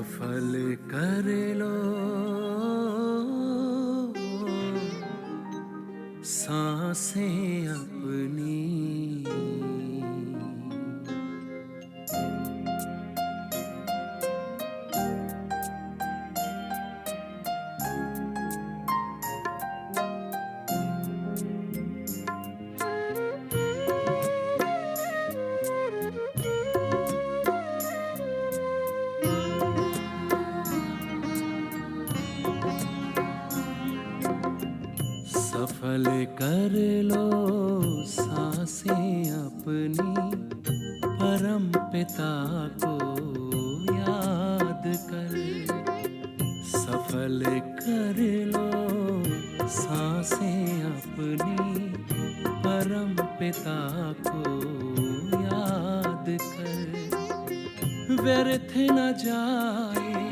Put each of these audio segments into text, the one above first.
सफल कर लो सांसें अपनी। सफल कर लो सांसें अपनी, परम पिता को याद कर। सफल कर लो सांसें अपनी, परम पिता को याद कर। व्यर्थ न जाए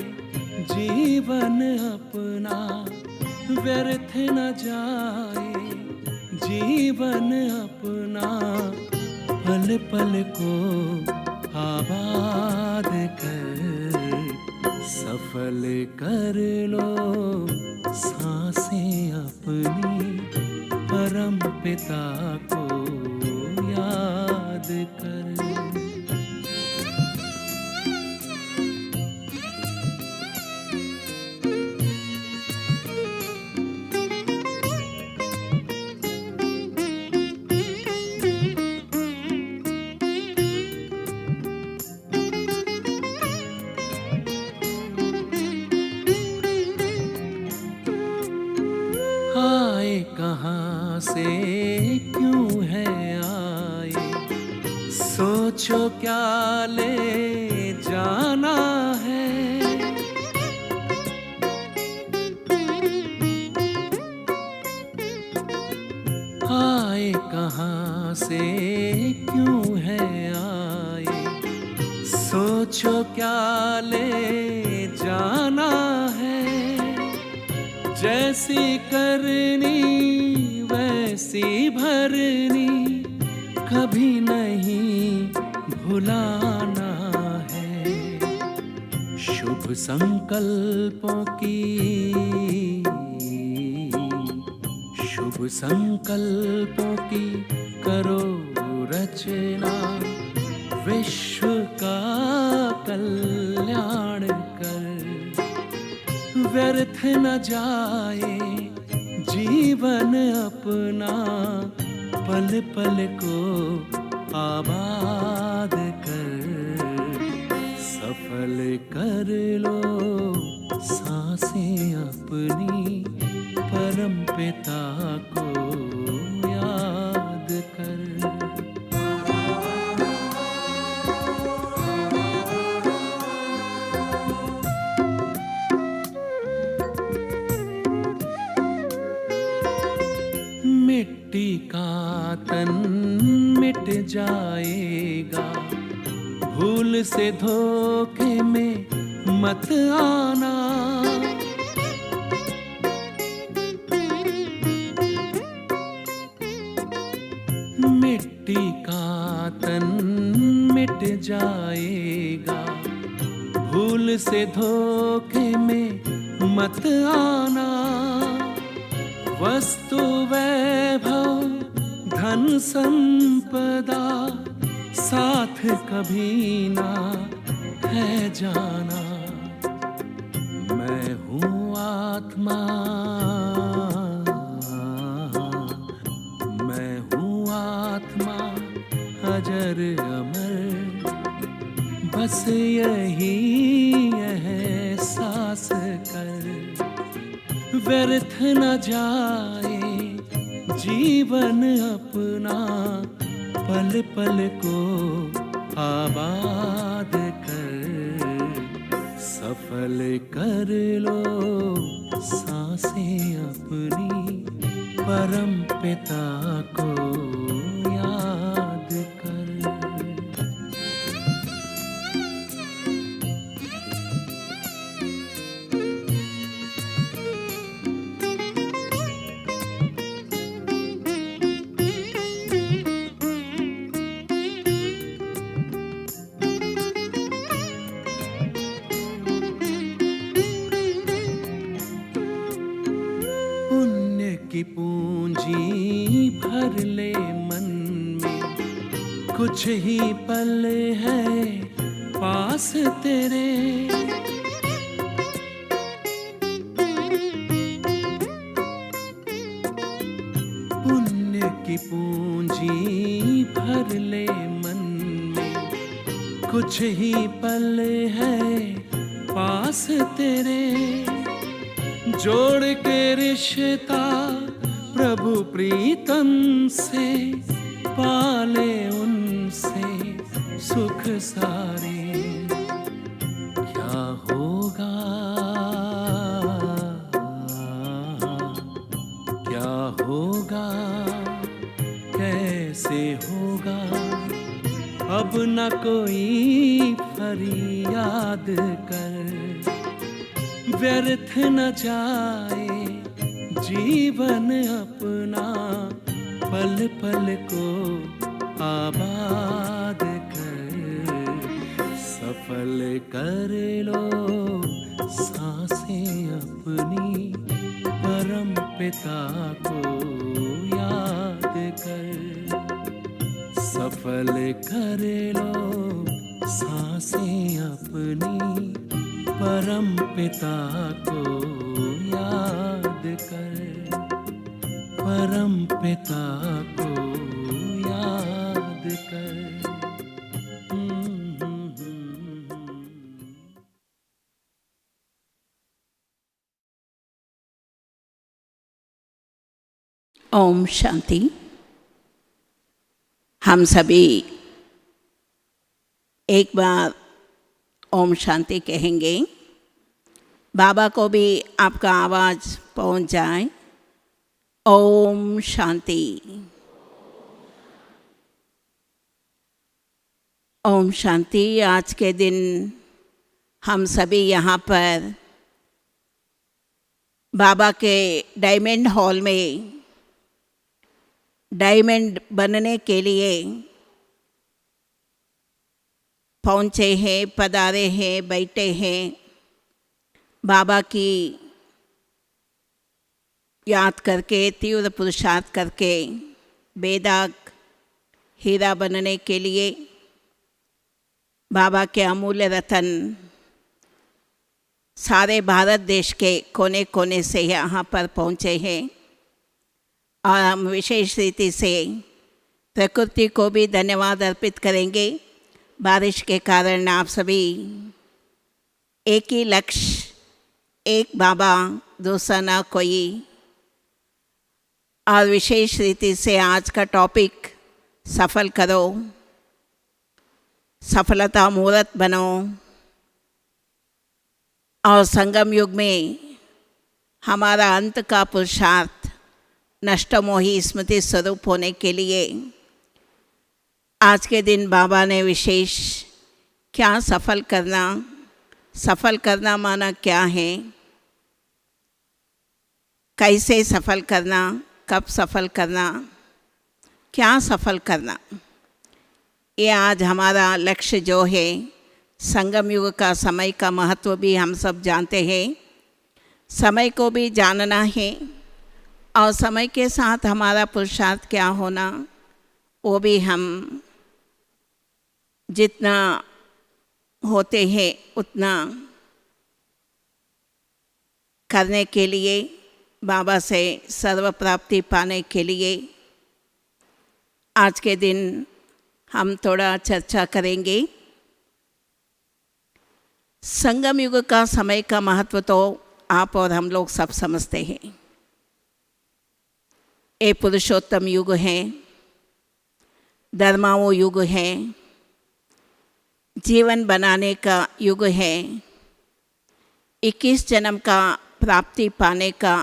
जीवन अपना, व्यर्थ न जाए जीवन अपना। पल पल को आबाद कर। सफल कर लो सांसें अपनी, परम पिता को याद कर। आए कहाँ से क्यों है आए, सोचो क्या ले जाना है। आए कहाँ से क्यों है आए, सोचो क्या ले जाना है। जैसी करनी वैसी भरनी, कभी नहीं भुलाना है। शुभ संकल्पों की, शुभ संकल्पों की करो रचना। विश्व का कल्याण कर। व्यर्थ न जाए जीवन अपना, पल पल को आबाद कर। सफल कर लो सांसें अपनी, परम पिता को याद कर। मिट्टी का तन मिट जाएगा, भूल से धोखे में मत आना। मिट्टी का तन मिट जाएगा, भूल से धोखे में मत आना। वस्तु वैभव धन संपदा, साथ कभी ना है जाना। मैं हूँ आत्मा, मैं हूँ आत्मा अजर अमर। बस यही एहसास कर। व्यर्थ न जाए जीवन अपना, पल पल को आबाद कर। सफल कर लो सांसें अपनी, परम पिता को याद कर। की पूंजी भर ले मन में, कुछ ही पल है पास तेरे। पुण्य की पूंजी भर ले मन में, कुछ ही पल है पास तेरे। जोड़ के रिश्ता प्रभु प्रीतम से, पाले उनसे सुख सारे। क्या होगा, क्या होगा, कैसे होगा, अब न कोई फरियाद कर। व्यर्थ न जाए जीवन अपना, पल पल को आबाद कर। सफल कर लो सांसें अपनी, परम पिता को याद कर। सफल कर लो सांसें अपनी, परम पिता को याद कर। परम पिता को याद कर। ओम शांति। हम सभी एक बार ओम शांति कहेंगे। बाबा को भी आपका आवाज़ पहुंच जाए। ओम शांति। ओम शांति। आज के दिन हम सभी यहाँ पर बाबा के डायमंड हॉल में डायमंड बनने के लिए पहुँचे हैं, पधारे हैं, बैठे हैं। बाबा की याद करके, तीव्र पुरुषार्थ करके बेदाग हीरा बनने के लिए बाबा के अमूल्य रतन सारे भारत देश के कोने कोने से यहाँ पर पहुँचे हैं। और हम विशेष रीति से प्रकृति को भी धन्यवाद अर्पित करेंगे। बारिश के कारण आप सभी एक ही लक्ष्य, एक बाबा, दूसरा ना कोई। और विशेष रीति से आज का टॉपिक सफल करो, सफलता मूर्त बनो। और संगम युग में हमारा अंत का पुरुषार्थ नष्टमोही स्मृति स्वरूप होने के लिए आज के दिन बाबा ने विशेष क्या सफल करना माना क्या है, कैसे सफल करना, कब सफल करना, क्या सफल करना, ये आज हमारा लक्ष्य जो है। संगम युग का समय का महत्व भी हम सब जानते हैं। समय को भी जानना है और समय के साथ हमारा पुरुषार्थ क्या होना, वो भी हम जितना होते हैं उतना करने के लिए, बाबा से सर्व प्राप्ति पाने के लिए आज के दिन हम थोड़ा चर्चा करेंगे। संगम युग का समय का महत्व तो आप और हम लोग सब समझते हैं। ये पुरुषोत्तम युग है, धर्माओं युग है, जीवन बनाने का युग है, 21 जन्म का प्राप्ति पाने का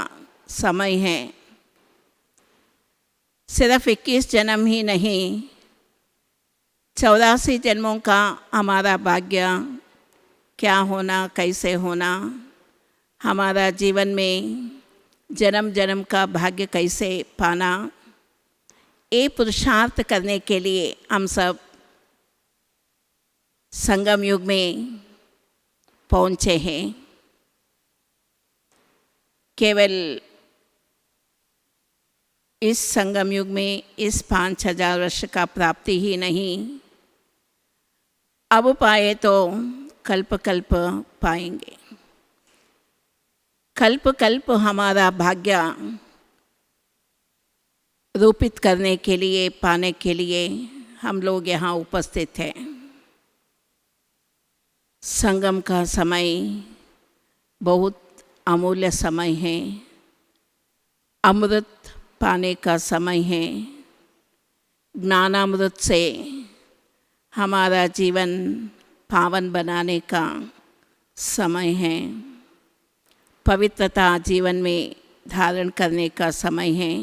समय है। सिर्फ 21 जन्म ही नहीं, 84 जन्मों का हमारा भाग्य क्या होना, कैसे होना, हमारा जीवन में जन्म जन्म का भाग्य कैसे पाना, ये पुरुषार्थ करने के लिए हम सब संगम युग में पहुँचे हैं। केवल इस संगम युग में इस 5000 वर्ष का प्राप्ति ही नहीं, अब पाए तो कल्प कल्प पाएंगे। कल्प कल्प हमारा भाग्य रूपित करने के लिए, पाने के लिए हम लोग यहाँ उपस्थित हैं। संगम का समय बहुत अमूल्य समय है, अमृत पाने का समय है। ज्ञानामृत से हमारा जीवन पावन बनाने का समय है, पवित्रता जीवन में धारण करने का समय है।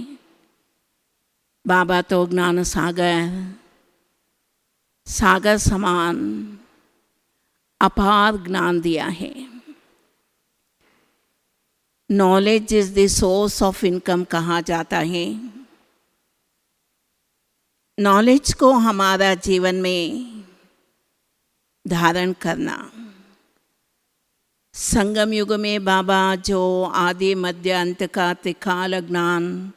बाबा तो ज्ञान सागर, सागर समान अपार ज्ञान दिया है। Knowledge is the source of income कहा जाता है। नॉलेज को हमारा जीवन में धारण करना। संगम युग में बाबा जो आदि मध्य अंत का त्रिकाल ज्ञान,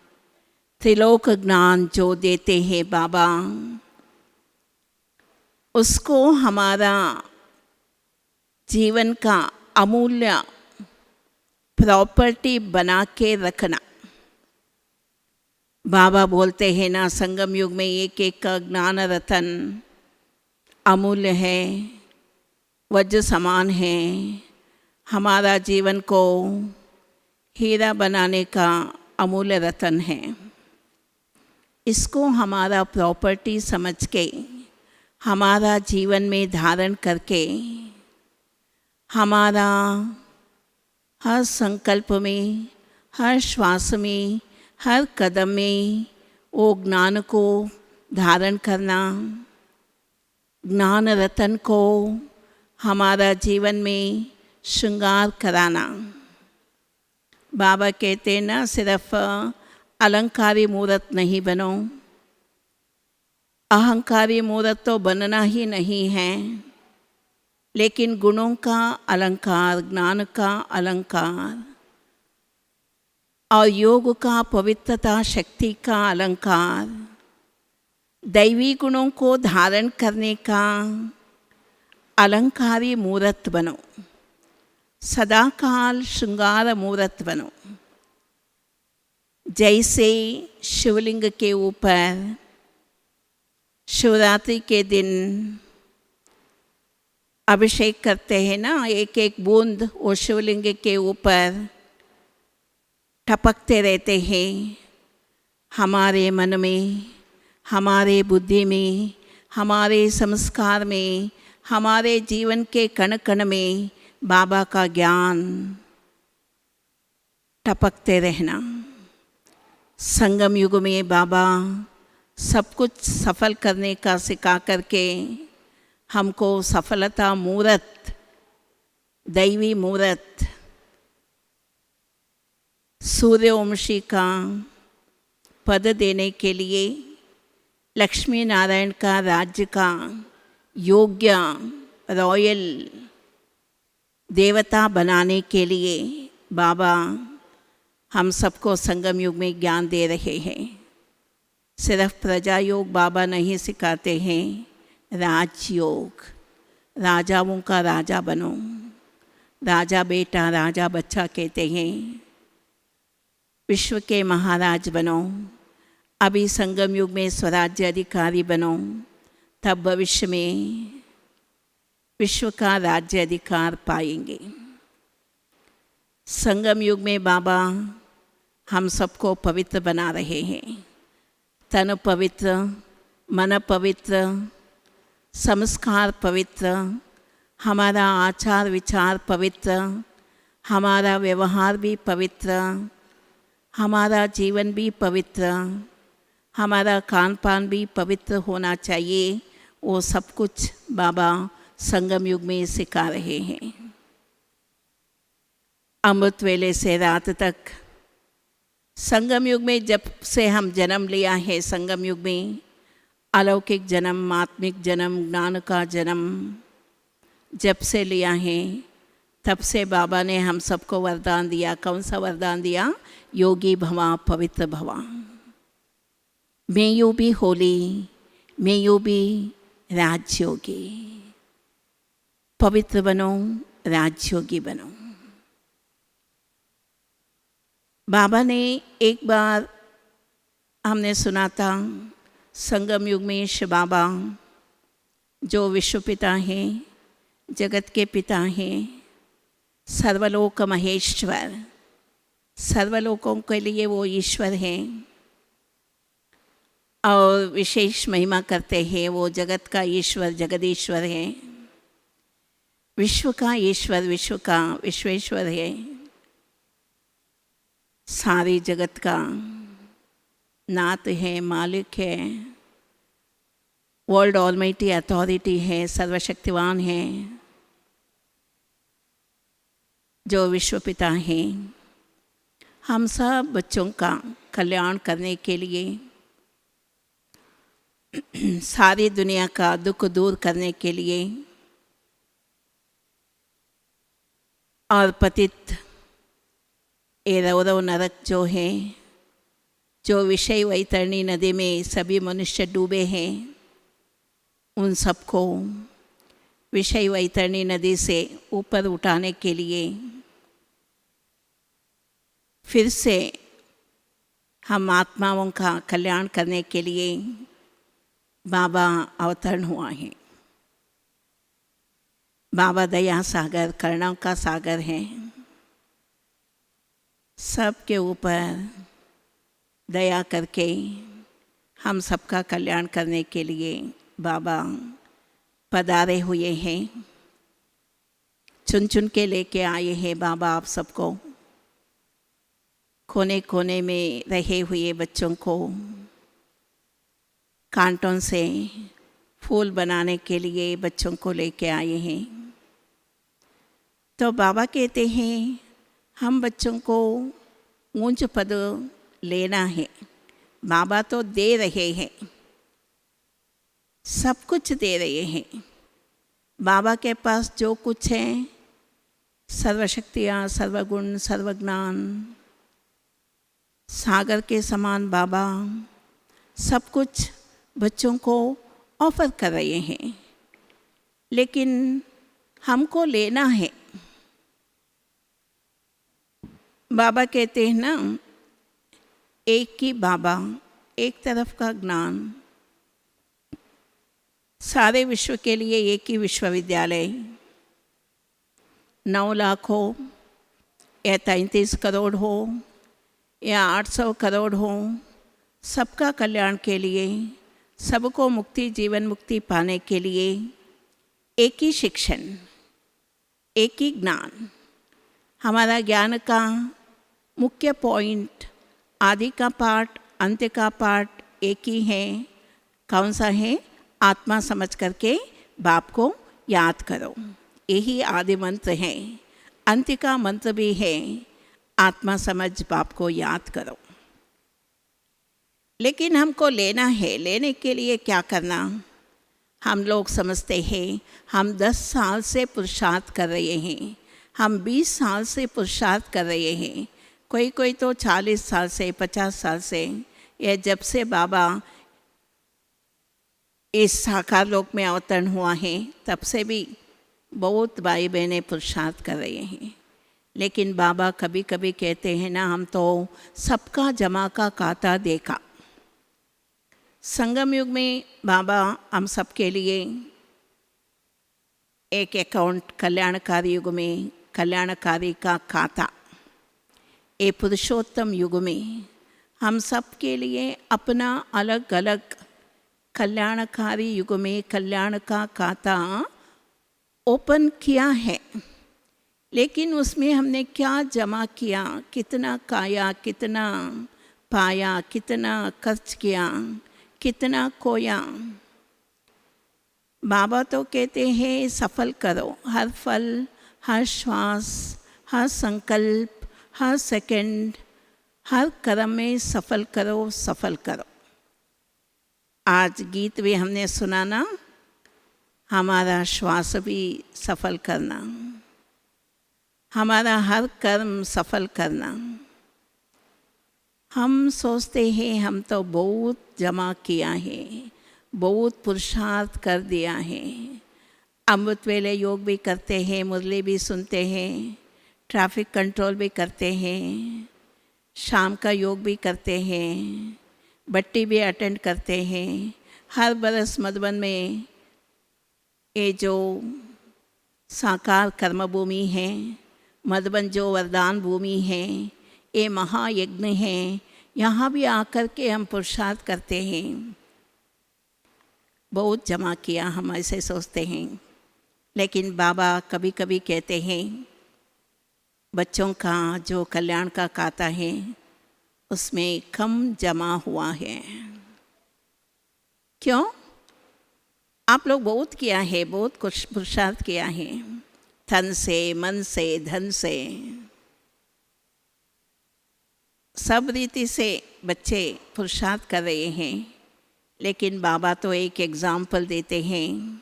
त्रिलोक ज्ञान जो देते हैं बाबा, उसको हमारा जीवन का अमूल्य प्रॉपर्टी बना के रखना। बाबा बोलते हैं ना, संगम युग में एक एक का ज्ञान रतन अमूल्य है, वज्र समान है। हमारा जीवन को हीरा बनाने का अमूल्य रतन है। इसको हमारा प्रॉपर्टी समझ के हमारा जीवन में धारण करके हमारा हर संकल्प में, हर श्वास में, हर कदम में वो ज्ञान को धारण करना, ज्ञान रतन को हमारा जीवन में श्रृंगार कराना। बाबा कहते ना, सिर्फ अलंकारी मूर्त नहीं बनो, अहंकारी मूर्त तो बनना ही नहीं है, लेकिन गुणों का अलंकार, ज्ञान का अलंकार और योग का, पवित्रता शक्ति का अलंकार, दैवी गुणों को धारण करने का अलंकारी मूर्त बनो, सदाकाल श्रृंगार मूर्त बनो। जैसे शिवलिंग के ऊपर शिवरात्रि के दिन अभिषेक करते हैं ना, एक एक बूंद वो शिवलिंग के ऊपर टपकते रहते हैं। हमारे मन में, हमारे बुद्धि में, हमारे संस्कार में, हमारे जीवन के कण कण में बाबा का ज्ञान टपकते रहना। संगम युग में बाबा सब कुछ सफल करने का सिखा करके हमको सफलता मूर्त, दैवी मूर्त, सूर्यवंशी का पद देने के लिए, लक्ष्मी नारायण का राज्य का योग्य रॉयल देवता बनाने के लिए बाबा हम सबको संगम युग में ज्ञान दे रहे हैं। सिर्फ प्रजा योग बाबा नहीं सिखाते हैं, राजयोग। राजाओं का राजा बनो, राजा बेटा, राजा बच्चा कहते हैं। विश्व के महाराज बनो। अभी संगम युग में स्वराज्य अधिकारी बनो, तब भविष्य में विश्व का राज्य अधिकार पाएंगे। संगम युग में बाबा हम सबको पवित्र बना रहे हैं। तन पवित्र, मन पवित्र, संस्कार पवित्र, हमारा आचार विचार पवित्र, हमारा व्यवहार भी पवित्र, हमारा जीवन भी पवित्र, हमारा खान पान भी पवित्र होना चाहिए। वो सब कुछ बाबा संगम युग में सिखा रहे हैं। अमृत वेले से रात तक संगम युग में जब से हम जन्म लिया है, संगम युग में अलौकिक जन्म, आत्मिक जन्म, ज्ञान का जन्म जब से लिया है, तब से बाबा ने हम सबको वरदान दिया। कौन सा वरदान दिया? योगी भवा, पवित्र भवा। May you be holy, may you be राजयोगी। पवित्र बनो, राजयोगी बनो। बाबा ने एक बार हमने सुना था, संगम युग में शिव बाबा जो विश्व पिता हैं, जगत के पिता हैं, सर्वलोक महेश्वर, सर्वलोकों के लिए वो ईश्वर हैं और विशेष महिमा करते हैं। वो जगत का ईश्वर, जगदीश्वर है, विश्व का ईश्वर, विश्व का विश्वेश्वर है, सारे जगत का नाथ है, मालिक है, वर्ल्ड ऑलमाइटी अथॉरिटी है, सर्वशक्तिवान है, जो विश्व पिता हैं। हम सब बच्चों का कल्याण करने के लिए, सारी दुनिया का दुख दूर करने के लिए और पतित ये रौरव नरक जो है, जो विषय वैतरणी नदी में सभी मनुष्य डूबे हैं, उन सबको विषय वैतरणी नदी से ऊपर उठाने के लिए फिर से हम आत्माओं का कल्याण करने के लिए बाबा अवतरण हुआ है। बाबा दया सागर, करुणा का सागर है। सबके ऊपर दया करके हम सबका कल्याण करने के लिए बाबा पधारे हुए हैं। चुन चुन के लेके आए हैं बाबा आप सबको, कोने कोने में रहे हुए बच्चों को कांटों से फूल बनाने के लिए बच्चों को लेके आए हैं। तो बाबा कहते हैं हम बच्चों को ऊंच पद लेना है। बाबा तो दे रहे हैं, सब कुछ दे रहे हैं। बाबा के पास जो कुछ है, सर्वशक्तियाँ, सर्वगुण, सर्वज्ञान, सागर के समान बाबा सब कुछ बच्चों को ऑफर कर रहे हैं, लेकिन हमको लेना है। बाबा कहते हैं ना, एक ही बाबा, एक तरफ का ज्ञान, सारे विश्व के लिए एक ही विश्वविद्यालय, 9 लाख हो या 33 करोड़ हो या 800 करोड़ हो, सबका कल्याण के लिए, सबको मुक्ति, जीवन मुक्ति पाने के लिए एक ही शिक्षण, एक ही ज्ञान। हमारा ज्ञान का मुख्य पॉइंट, आदि का पाठ, अंत्य का पाठ एक ही है। कौन सा है? आत्मा समझ करके बाप को याद करो। यही आदि मंत्र है। अंत्य का मंत्र भी है, आत्मा समझ बाप को याद करो। लेकिन हमको लेना है। लेने के लिए क्या करना? हम लोग समझते हैं हम 10 साल से पुरुषार्थ कर रहे हैं, हम 20 साल से पुरुषार्थ कर रहे हैं, कोई कोई तो 40 साल से, 50 साल से, या जब से बाबा इस साकार लोक में अवतरण हुआ है तब से भी बहुत भाई बहनें पुरुषार्थ कर रहे हैं। लेकिन बाबा कभी कभी कहते हैं ना, हम तो सबका जमा का खाता देखा। संगम युग में बाबा हम सबके लिए एक अकाउंट, कल्याणकारी युग में कल्याणकारी का खाता, ये पुरुषोत्तम युग में हम सब के लिए अपना अलग अलग कल्याणकारी युग में कल्याण का खाता ओपन किया है। लेकिन उसमें हमने क्या जमा किया, कितना खाया, कितना पाया, कितना खर्च किया, कितना खोया। बाबा तो कहते हैं सफल करो, हर फल, हर श्वास, हर संकल्प, हर सेकंड, हर कर्म में सफल करो, सफल करो। आज गीत भी हमने सुना ना, हमारा श्वास भी सफल करना, हमारा हर कर्म सफल करना, हम सोचते हैं हम तो बहुत जमा किया है, बहुत पुरुषार्थ कर दिया है। अमृत वेले योग भी करते हैं, मुरली भी सुनते हैं, ट्रैफिक कंट्रोल भी करते हैं, शाम का योग भी करते हैं, बट्टी भी अटेंड करते हैं। हर बरस मधुबन में ये जो साकार कर्म भूमि है, मधुबन जो वरदान भूमि है, ये महायज्ञ है, यहाँ भी आकर के हम पुरुषार्थ करते हैं। बहुत जमा किया हम ऐसे सोचते हैं, लेकिन बाबा कभी कभी कहते हैं बच्चों का जो कल्याण का खाता है उसमें कम जमा हुआ है। क्यों? आप लोग बहुत किया है, बहुत कुछ पुरुषार्थ किया है, तन से, मन से, धन से, सब रीति से बच्चे पुरुषार्थ कर रहे हैं। लेकिन बाबा तो एक एग्ज़ाम्पल देते हैं,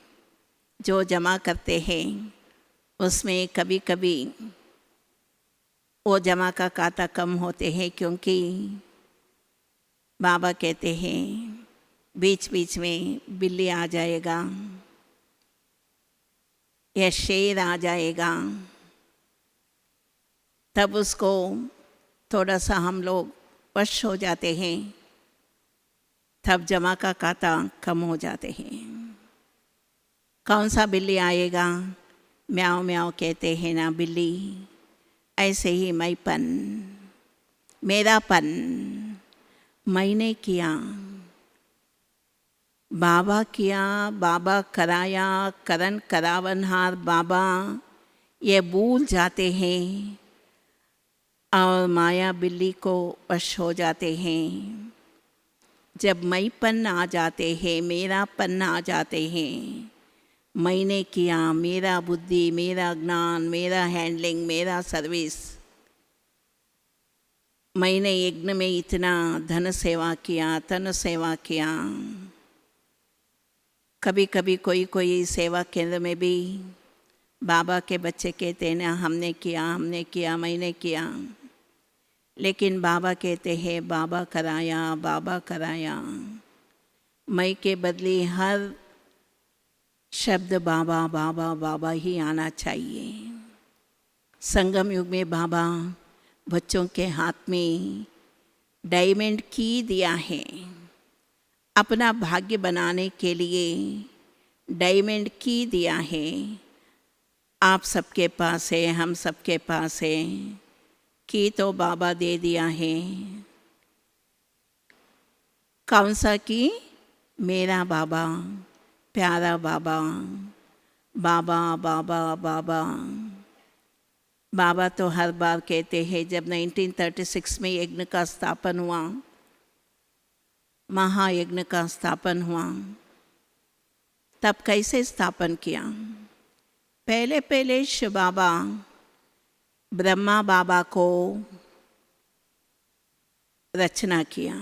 जो जमा करते हैं उसमें कभी कभी वो जमा का खाता कम होते हैं, क्योंकि बाबा कहते हैं बीच बीच में बिल्ली आ जाएगा या शेर आ जाएगा, तब उसको थोड़ा सा हम लोग वश हो जाते हैं, तब जमा का खाता कम हो जाते हैं। कौन सा बिल्ली आएगा? म्याओ म्याओ कहते हैं ना बिल्ली, ऐसे ही मैंपन, मेरापन, मैंने किया, बाबा किया, बाबा कराया, करन करावनहार बाबा, ये भूल जाते हैं और माया बिल्ली को वश हो जाते हैं। जब मैंपन आ जाते हैं, मेरापन आ जाते हैं, मैंने किया, मेरा बुद्धि, मेरा ज्ञान, मेरा हैंडलिंग, मेरा सर्विस, मैंने यज्ञ में इतना धन सेवा किया, तन सेवा किया। कभी कभी कोई कोई सेवा केंद्र में भी बाबा के बच्चे कहते हैं ना हमने किया, मैंने किया, लेकिन बाबा कहते हैं बाबा कराया, बाबा कराया। मैं के बदले हर शब्द बाबा बाबा बाबा ही आना चाहिए। संगम युग में बाबा बच्चों के हाथ में डायमंड की दिया है, अपना भाग्य बनाने के लिए डायमंड की दिया है। आप सबके पास है, हम सबके पास है, की तो बाबा दे दिया है। कौन सा की? मेरा बाबा, प्यारा बाबा, बाबा बाबा बाबा। बाबा तो हर बार कहते हैं, जब 1936 में यज्ञ का स्थापन हुआ, महायज्ञ का स्थापन हुआ, तब कैसे स्थापन किया? पहले पहले शिव बाबा ब्रह्मा बाबा को रचना किया,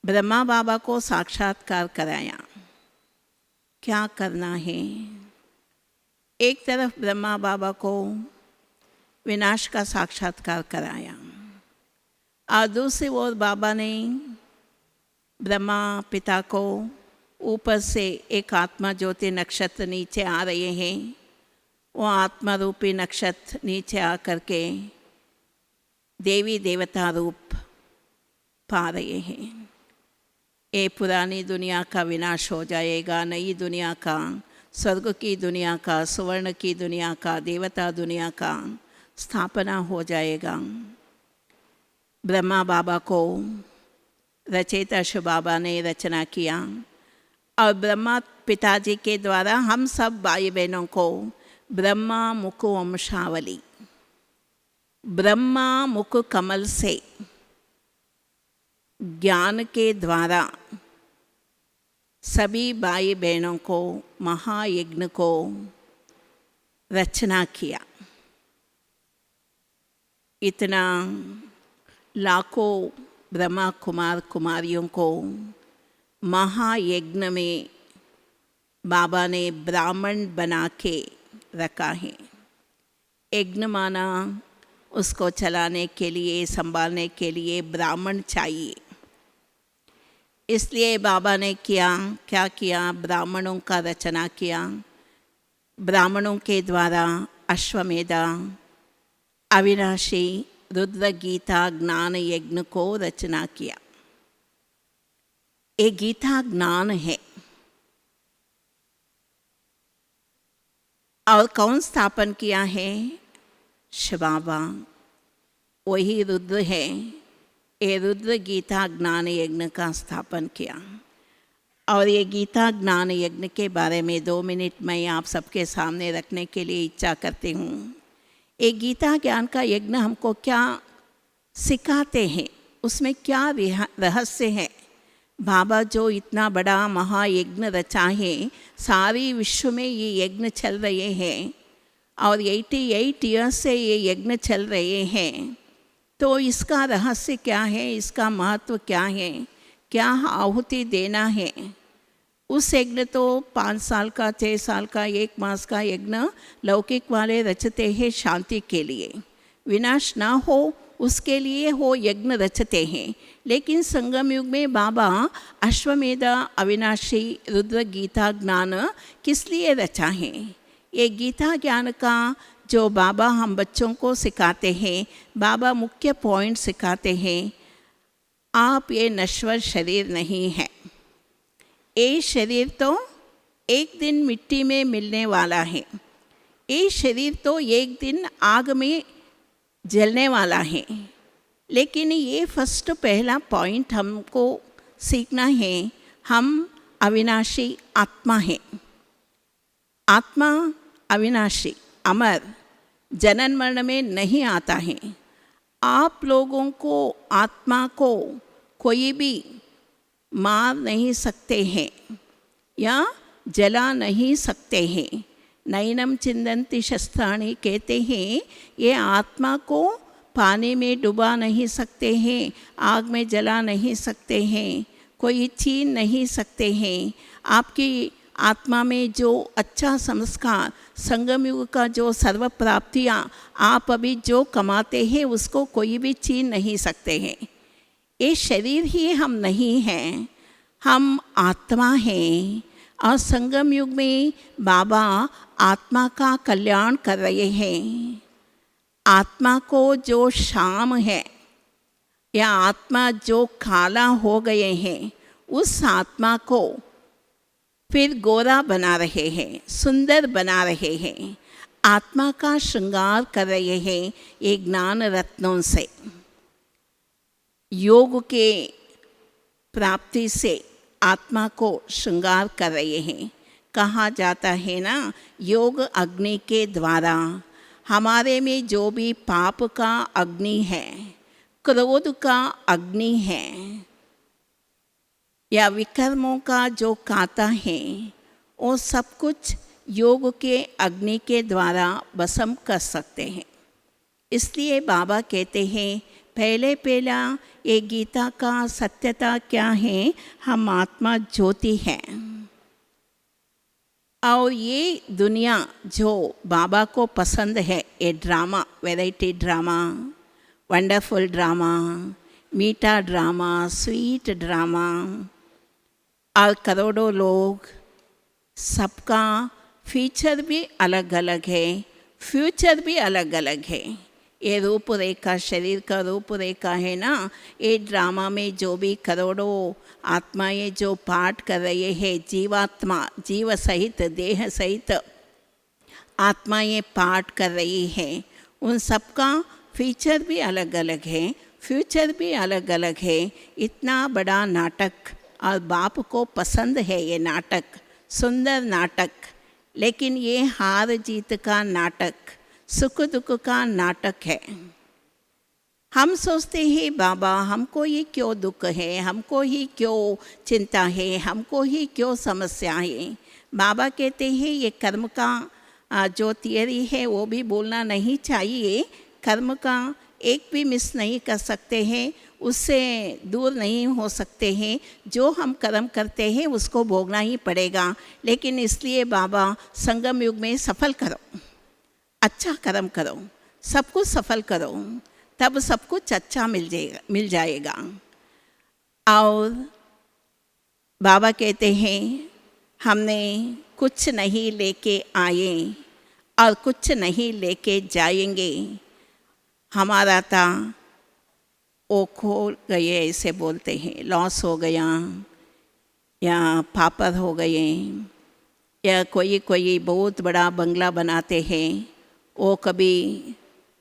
ब्रह्मा बाबा को साक्षात्कार कराया। क्या करना है? एक तरफ ब्रह्मा बाबा को विनाश का साक्षात्कार कराया और दूसरी ओर बाबा ने ब्रह्मा पिता को ऊपर से एक आत्मा ज्योति नक्षत्र नीचे आ रहे हैं, वो आत्मा रूपी नक्षत्र नीचे आकर के देवी देवता रूप पा रहे हैं। ये पुरानी दुनिया का विनाश हो जाएगा, नई दुनिया का, स्वर्ग की दुनिया का, सुवर्ण की दुनिया का, देवता दुनिया का स्थापना हो जाएगा। ब्रह्मा बाबा को रचयिता शिव बाबा ने रचना किया और ब्रह्मा पिताजी के द्वारा हम सब भाई बहनों को ब्रह्मा मुख वंशावली, ब्रह्मा मुख कमल से ज्ञान के द्वारा सभी भाई बहनों को महायज्ञ को रचना किया। इतना लाखों ब्रह्मा कुमार कुमारियों को महायज्ञ में बाबा ने ब्राह्मण बना के रखा है। यज्ञ माना उसको चलाने के लिए, संभालने के लिए ब्राह्मण चाहिए। इसलिए बाबा ने क्या किया, ब्राह्मणों का रचना किया। ब्राह्मणों के द्वारा अश्वमेधा, अविनाशी, रुद्र गीता ज्ञान यज्ञ को रचना किया। ये गीता ज्ञान है। और कौन स्थापन किया है? शिवाबा, वही रुद्र है। ये रुद्र गीता ज्ञान यज्ञ का स्थापन किया। और ये गीता ज्ञान यज्ञ के बारे में 2 मिनट मैं आप सबके सामने रखने के लिए इच्छा करती हूँ। ये गीता ज्ञान का यज्ञ हमको क्या सिखाते हैं, उसमें क्या रहस्य है? बाबा जो इतना बड़ा महायज्ञ रचा है, सारी विश्व में ये यज्ञ चल रहे हैं और 88 ईयर्स से ये यज्ञ चल रहे हैं। तो इसका रहस्य क्या है, इसका महत्व क्या है, क्या आहुति देना है? उस यज्ञ तो 5 साल का, 6 साल का, 1 मास का यज्ञ लौकिक वाले रचते हैं शांति के लिए, विनाश ना हो उसके लिए हो यज्ञ रचते हैं। लेकिन संगम युग में बाबा अश्वमेध, अविनाशी, रुद्र गीता ज्ञान किस लिए रचा है? ये गीता ज्ञान का जो बाबा हम बच्चों को सिखाते हैं, बाबा मुख्य पॉइंट सिखाते हैं। आप ये नश्वर शरीर नहीं है। ये शरीर तो एक दिन मिट्टी में मिलने वाला है। ये शरीर तो एक दिन आग में जलने वाला है। लेकिन ये फर्स्ट पहला पॉइंट हमको सीखना है, हम अविनाशी आत्मा है। आत्मा अविनाशी, अमर, जनन मरण में नहीं आता है। आप लोगों को, आत्मा को कोई भी मार नहीं सकते हैं या जला नहीं सकते हैं। नैनम चिंदंती शस्त्राणी कहते हैं, ये आत्मा को पानी में डुबा नहीं सकते हैं, आग में जला नहीं सकते हैं, कोई छीन नहीं सकते हैं। आपकी आत्मा में जो अच्छा संस्कार, संगम युग का जो सर्व प्राप्तियाँ आप अभी जो कमाते हैं, उसको कोई भी छीन नहीं सकते हैं। ये शरीर ही हम नहीं हैं, हम आत्मा हैं। और संगम युग में बाबा आत्मा का कल्याण कर रहे हैं। आत्मा को जो शाम है या आत्मा जो काला हो गए हैं, उस आत्मा को फिर गोरा बना रहे हैं, सुंदर बना रहे हैं, आत्मा का श्रृंगार कर रहे हैं ये ज्ञान रत्नों से। योग के प्राप्ति से आत्मा को श्रृंगार कर रहे हैं। कहा जाता है ना, योग अग्नि के द्वारा हमारे में जो भी पाप का अग्नि है, क्रोध का अग्नि है या विकर्मों का जो कांटा है, वो सब कुछ योग के अग्नि के द्वारा भस्म कर सकते हैं। इसलिए बाबा कहते हैं, पहला ये गीता का सत्यता क्या है? हम आत्मा ज्योति हैं। और ये दुनिया जो बाबा को पसंद है, ये drama, variety drama, wonderful drama, मीठा ड्रामा, स्वीट ड्रामा, और करोड़ों लोग, सबका फीचर भी अलग अलग है, फ्यूचर भी अलग अलग है। ये रूपरेखा, शरीर का रूपरेखा है ना, ये ड्रामा में जो भी करोड़ों आत्माएं जो पाठ कर रहे हैं, जीवात्मा, जीव सहित, देह सहित आत्माएं पाठ कर रही हैं, उन सबका फीचर भी अलग अलग है, फ्यूचर भी अलग अलग है। इतना बड़ा नाटक, और बाप को पसंद है ये नाटक, सुंदर नाटक। लेकिन ये हार जीत का नाटक, सुख दुख का नाटक है। हम सोचते हैं बाबा हमको ही क्यों दुख है, हमको ही क्यों चिंता है, हमको ही क्यों समस्या है। बाबा कहते हैं ये कर्म का जो थियरी है वो भी बोलना नहीं चाहिए। कर्म का एक भी मिस नहीं कर सकते हैं, उससे दूर नहीं हो सकते हैं। जो हम कर्म करते हैं उसको भोगना ही पड़ेगा। लेकिन इसलिए बाबा संगम युग में सफल करो, अच्छा कर्म करो, सब कुछ सफल करो, तब सब कुछ अच्छा मिल जाएगा। और बाबा कहते हैं हमने कुछ नहीं लेके आए और कुछ नहीं लेके जाएंगे। हमारा था वो खो गए, ऐसे बोलते हैं, लॉस हो गया या पापड़ हो गए, या कोई बहुत बड़ा बंगला बनाते हैं, वो कभी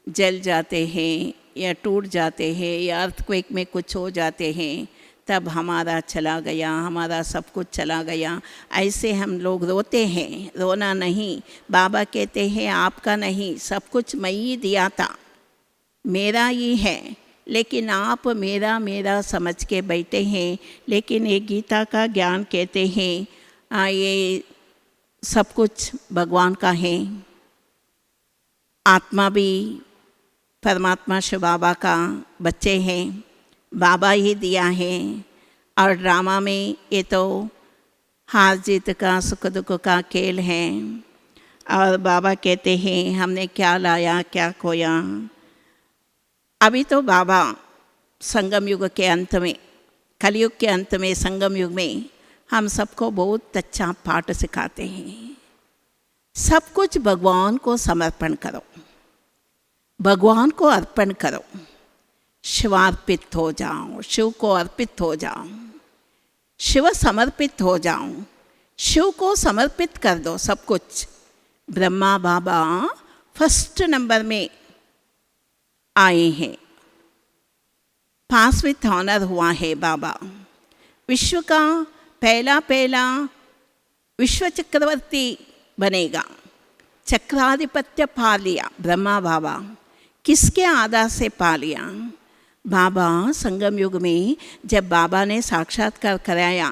जल जाते हैं या टूट जाते हैं या अर्थक्वेक में कुछ हो जाते हैं, तब हमारा चला गया, हमारा सब कुछ चला गया, ऐसे हम लोग रोते हैं। रोना नहीं, बाबा कहते हैं आपका नहीं, सब कुछ मैं ही दिया था, मेरा ही है, लेकिन आप मेरा मेरा समझ के बैठे हैं। लेकिन ये गीता का ज्ञान कहते हैं ये सब कुछ भगवान का है। आत्मा भी परमात्मा शिव बाबा का बच्चे हैं, बाबा ही दिया है। और ड्रामा में ये तो हार जीत का सुख दुख का खेल है। और बाबा कहते हैं हमने क्या लाया क्या खोया। अभी तो बाबा संगम युग के अंत में, कलयुग के अंत में, संगम युग में हम सबको बहुत अच्छा पाठ सिखाते हैं। सब कुछ भगवान को समर्पण करो, भगवान को अर्पण करो, शिवार्पित हो जाओ, शिव को अर्पित हो जाओ, शिव समर्पित हो जाओ, शिव को समर्पित कर दो सब कुछ। ब्रह्मा बाबा फर्स्ट नंबर में आए हैं, 5वीं ऑनर हुआ है बाबा। विश्व का पहला विश्व चक्रवर्ती बनेगा, चक्राधिपत्य पा लिया ब्रह्मा बाबा। किसके आधार से पा लिया? बाबा संगम युग में जब बाबा ने साक्षात्कार कराया,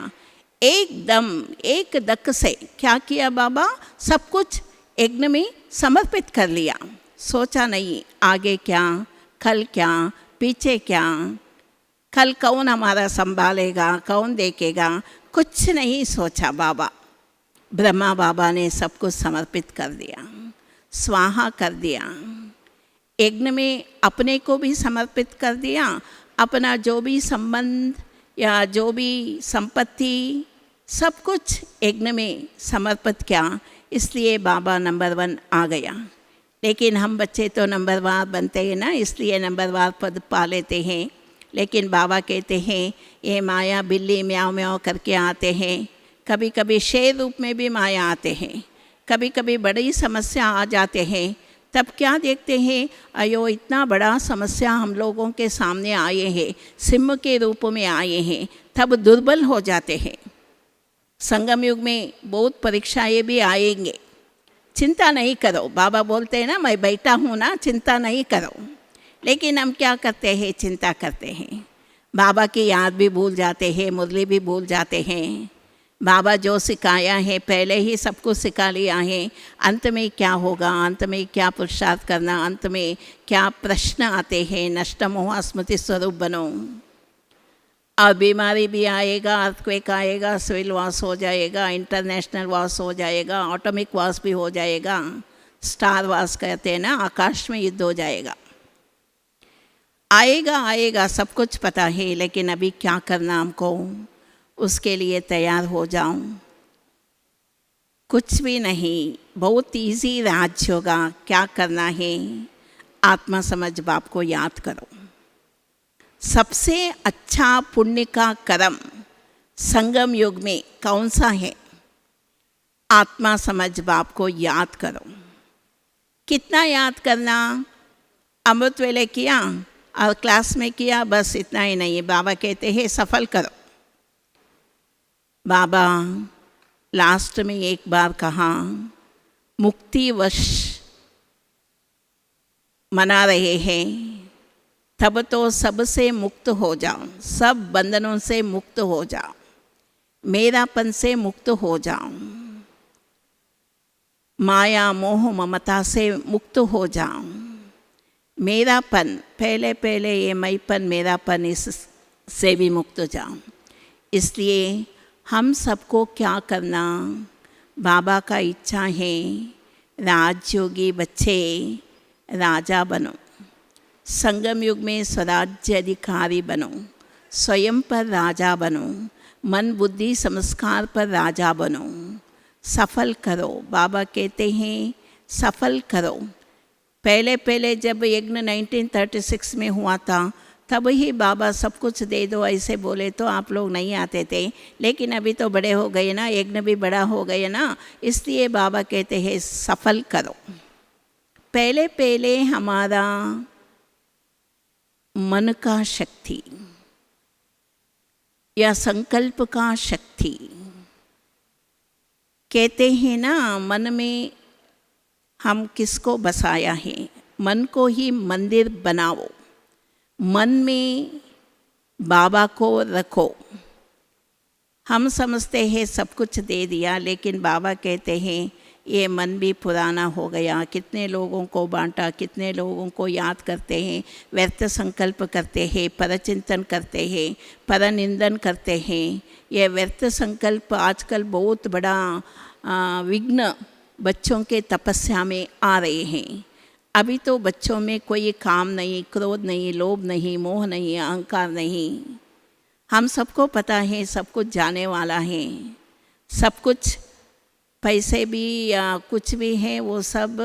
एकदम एक दक से क्या किया बाबा? सब कुछ यज्ञ में समर्पित कर लिया। सोचा नहीं आगे क्या, कल क्या, पीछे क्या, कल कौन हमारा संभालेगा, कौन देखेगा, कुछ नहीं सोचा बाबा। ब्रह्मा बाबा ने सब कुछ समर्पित कर दिया, स्वाहा कर दिया। यज्ञ में अपने को भी समर्पित कर दिया, अपना जो भी संबंध या जो भी संपत्ति सब कुछ यज्ञ में समर्पित किया। इसलिए बाबा नंबर 1 आ गया। लेकिन हम बच्चे तो नंबरवार बनते हैं ना, इसलिए नंबरवार पद पा लेते हैं। लेकिन बाबा कहते हैं ये माया बिल्ली म्याऊं म्याऊं करके आते हैं, कभी कभी शेर रूप में भी माया आते हैं, कभी कभी बड़ी समस्या आ जाते हैं। तब क्या देखते हैं, अयो इतना बड़ा समस्या हम लोगों के सामने आए हैं, सिंह के रूप में आए हैं, तब दुर्बल हो जाते हैं। संगम युग में बहुत परीक्षाएं भी आएंगे, चिंता नहीं करो। बाबा बोलते हैं ना मैं बैठा हूँ ना, चिंता नहीं करो। लेकिन हम क्या करते हैं, चिंता करते हैं, बाबा की याद भी भूल जाते हैं, मुरली भी भूल जाते हैं। बाबा जो सिखाया है पहले ही सब कुछ सिखा लिया है। अंत में क्या होगा, अंत में क्या पुरुषार्थ करना, अंत में क्या प्रश्न आते हैं, नष्ट मोह स्मृति स्वरूप बनो। और बीमारी भी आएगा, अर्थक्वेक आएगा, सिविल वॉर्स हो जाएगा, इंटरनेशनल वॉर्स हो जाएगा, एटॉमिक वॉर्स भी हो जाएगा, स्टार वॉर्स कहते हैं ना, आकाश में युद्ध हो जाएगा। आएगा सब कुछ पता है, लेकिन अभी क्या करना हमको, उसके लिए तैयार हो जाऊं। कुछ भी नहीं, बहुत इजी राज होगा। क्या करना है, आत्मा समझ बाप को याद करो। सबसे अच्छा पुण्य का कर्म संगम युग में कौन सा है? आत्मा समझ बाप को याद करो। कितना याद करना? अमृत वेले किया और क्लास में किया, बस इतना ही नहीं। बाबा कहते हैं सफल करो। बाबा लास्ट में एक बार कहा, मुक्तिवश मना रहे हैं, तब तो सबसे मुक्त हो जाओ, सब बंधनों से मुक्त हो जाओ, मेरापन से मुक्त हो जाओ, माया मोह ममता से मुक्त हो जाओ। मेरापन, पहले ये मैपन मेरापन, इससे भी मुक्त हो जाओ। इसलिए हम सबको क्या करना, बाबा का इच्छा है राजयोगी बच्चे राजा बनो, संगम युग में स्वराज्य अधिकारी बनो, स्वयं पर राजा बनो, मन बुद्धि संस्कार पर राजा बनो, सफल करो। बाबा कहते हैं सफल करो। पहले जब यज्ञ 1936 में हुआ था तब ही बाबा सब कुछ दे दो ऐसे बोले तो आप लोग नहीं आते थे, लेकिन अभी तो बड़े हो गए ना, यज्ञ भी बड़ा हो गया ना, इसलिए बाबा कहते हैं सफल करो। पहले हमारा मन का शक्ति या संकल्प का शक्ति, कहते हैं ना मन में हम किसको बसाया है, मन को ही मंदिर बनाओ, मन में बाबा को रखो। हम समझते हैं सब कुछ दे दिया, लेकिन बाबा कहते हैं ये मन भी पुराना हो गया। कितने लोगों को बांटा, कितने लोगों को याद करते हैं, व्यर्थ संकल्प करते हैं, परचिंतन करते हैं, परनिंदन करते हैं। ये व्यर्थ संकल्प आजकल बहुत बड़ा विघ्न बच्चों के तपस्या में आ रहे हैं। अभी तो बच्चों में कोई काम नहीं, क्रोध नहीं, लोभ नहीं, मोह नहीं, अहंकार नहीं। हम सबको पता है सब कुछ जाने वाला है, सब कुछ पैसे भी या कुछ भी है वो सब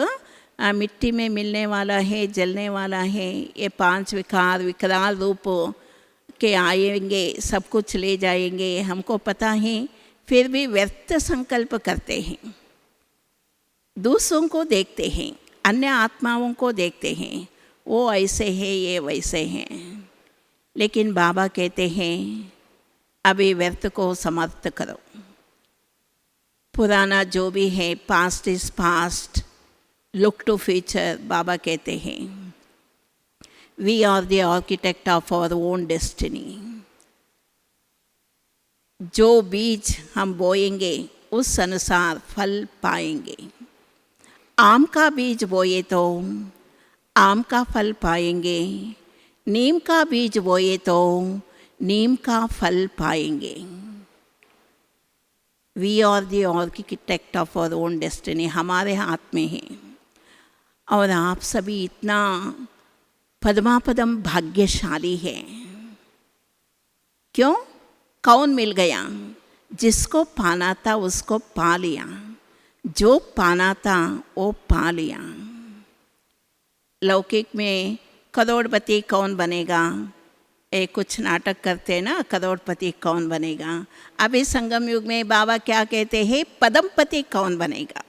मिट्टी में मिलने वाला है, जलने वाला है। ये 5 विकार विकराल रूप के आएंगे, सब कुछ ले जाएंगे, हमको पता है, फिर भी व्यर्थ संकल्प करते हैं। दूसरों को देखते हैं, अन्य आत्माओं को देखते हैं, वो ऐसे हैं, ये वैसे हैं, लेकिन बाबा कहते हैं अभी व्यर्थ को समाप्त करो। पुराना जो भी है, past is past, look to future. बाबा कहते हैं we are the architect of our own destiny. जो बीज हम बोएंगे उस अनुसार फल पाएंगे। आम का बीज बोए तो आम का फल पाएंगे, नीम का बीज बोए तो नीम का फल पाएंगे। We are the architect of our own destiny, हमारे हाथ में है। और आप सभी इतना पद्मापदम भाग्यशाली है। क्यों? कौन मिल गया? जिसको पाना था उसको पा लिया, जो पाना था वो पा लिया। लौकिक में करोड़पति कौन बनेगा, एक कुछ नाटक करते हैं ना, करोड़पति कौन बनेगा। अभी संगम युग में बाबा क्या कहते हैं, पदमपति कौन बनेगा।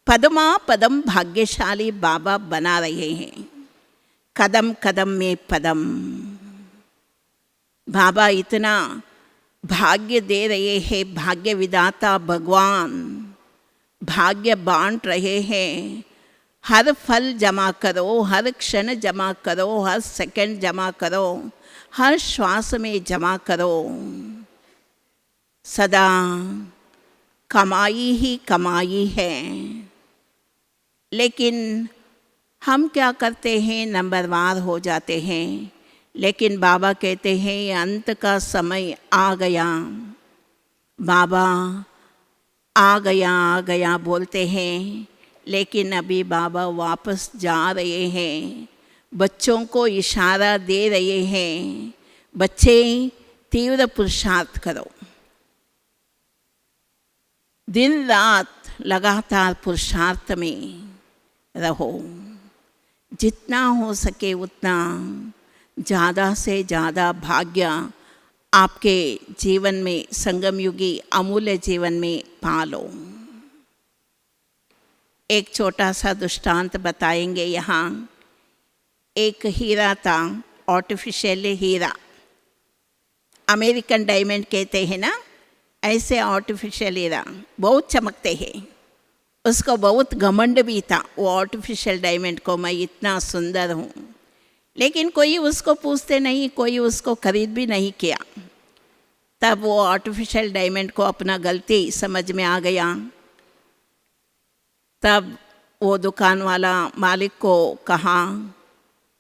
पद्मा पदम भाग्यशाली बाबा बना रहे हैं, कदम कदम में पदम। बाबा इतना भाग्य दे रहे हैं, भाग्य विधाता भगवान भाग्य बांट रहे हैं। हर फल जमा करो, हर क्षण जमा करो, हर सेकंड जमा करो, हर श्वास में जमा करो। सदा कमाई ही कमाई है। लेकिन हम क्या करते हैं, नंबरवार हो जाते हैं। लेकिन बाबा कहते हैं ये अंत का समय आ गया। बाबा आ गया बोलते हैं, लेकिन अभी बाबा वापस जा रहे हैं। बच्चों को इशारा दे रहे हैं, बच्चे तीव्र पुरुषार्थ करो, दिन रात लगातार पुरुषार्थ में रहो। जितना हो सके उतना ज़्यादा से ज़्यादा भाग्य आपके जीवन में, संगम युगी अमूल्य जीवन में पालो। एक छोटा सा दृष्टांत बताएंगे यहाँ। एक हीरा था, आर्टिफिशियल हीरा, अमेरिकन डायमंड कहते हैं ना, ऐसे आर्टिफिशियल हीरा बहुत चमकते हैं। उसको बहुत घमंड भी था वो आर्टिफिशियल डायमंड को, मैं इतना सुंदर हूँ। लेकिन कोई उसको पूछते नहीं, कोई उसको खरीद भी नहीं किया। तब वो आर्टिफिशियल डायमंड को अपना गलती समझ में आ गया। तब वो दुकान वाला मालिक को कहा,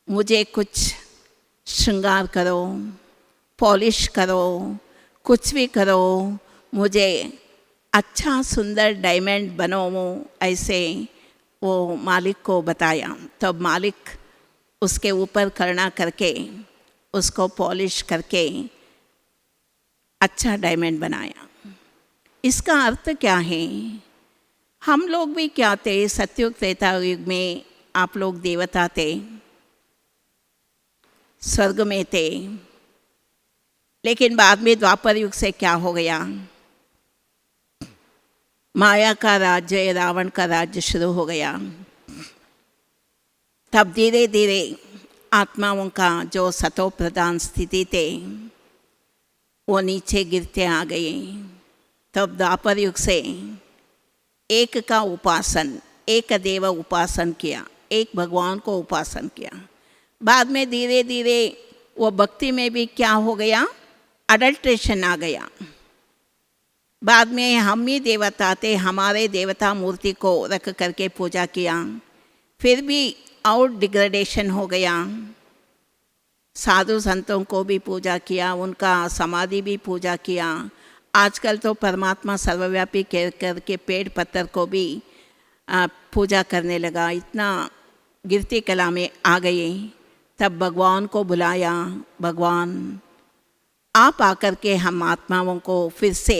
मुझे कुछ श्रृंगार करो, पॉलिश करो, कुछ भी करो, मुझे अच्छा सुंदर डायमंड बनाओ। ऐसे वो मालिक को बताया, तब मालिक उसके ऊपर करना करके उसको पॉलिश करके अच्छा डायमंड बनाया। इसका अर्थ क्या है? हम लोग भी क्या थे, सतयुग त्रेता युग में आप लोग देवता थे, स्वर्ग में थे, लेकिन बाद में द्वापर युग से क्या हो गया, माया का राज्य, रावण का राज्य शुरू हो गया। तब धीरे धीरे आत्माओं का जो सतो प्रधान स्थिति थे वो नीचे गिरते आ गए। तब द्वापर युग से एक का उपासन, एक देव उपासन किया, एक भगवान को उपासन किया। बाद में धीरे धीरे वो भक्ति में भी क्या हो गया, अडल्ट्रेशन आ गया। बाद में हम ही देवता थे, हमारे देवता मूर्ति को रख करके पूजा किया, फिर भी और डिग्रेडेशन हो गया। साधु संतों को भी पूजा किया, उनका समाधि भी पूजा किया। आजकल तो परमात्मा सर्वव्यापी कह करके पेड़ पत्थर को भी पूजा करने लगा, इतना गिरती कला में आ गए। तब भगवान को बुलाया, भगवान आप आकर के हम आत्माओं को फिर से